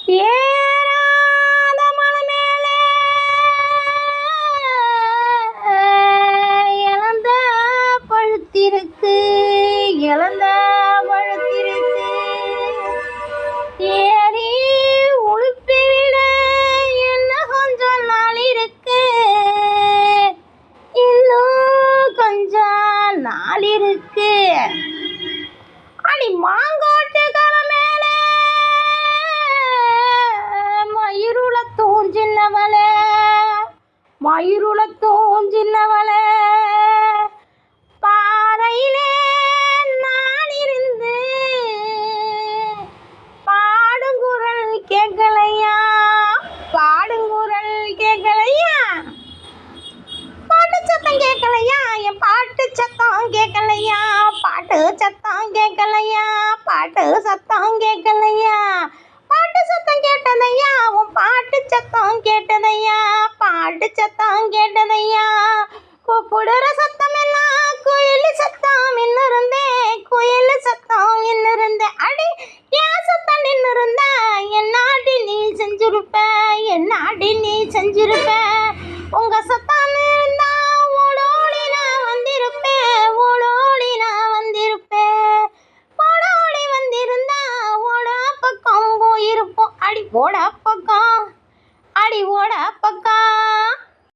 ஏறாத மலை மேலே இழந்த பழுத்திருக்கு, இழந்த பழுத்திருக்கு. ஏறி உழுப்பி விட என்ன கொஞ்சம் நாள் இருக்கு, இன்னும் கொஞ்சம் நாள் இருக்கு. அடி மாங்கோட்டு களமேலே மயிருளத்தூன் சின்னவளே, மயிருளத்தூன் சின்னவளே, பாறையிலே நான் இருந்து பாடுங்குரல் கேட்கலையா, பாடுங்குரல் கேட்கலையா, பாட்டு சத்தம் கேட்கலையா, என் பாட்டு சத்தம் கேட்கலையா, பாட்டு சத்தம் கேட்கலையா, பாட்டு சத்தம் கேட்கலையா, பாட்டு சத்தம் கேட்டதையா, உன் பாட்டு சத்தம் கேட்டதையா, பாட்டு சத்தம் கேட்டதையா. கூப்பிடுற சத்தம் எல்லாம் குயில் சத்தம் நின்று இருந்தேன், குயில் சத்தம் நின்று இருந்தேன். அடி ஏன் சத்தம் நின்று இருந்த, என்னாடி நீ செஞ்சிருப்ப, என்னாடி நீ செஞ்சிருப்ப. உங்க சத்தம் இருந்தா ஓடோடி நான் வந்திருப்பேன், ஓடோடி நான் வந்திருப்பேன். ஓடோடி வந்திருந்தா ஓட பக்கம் போயிருப்போம். அடி போட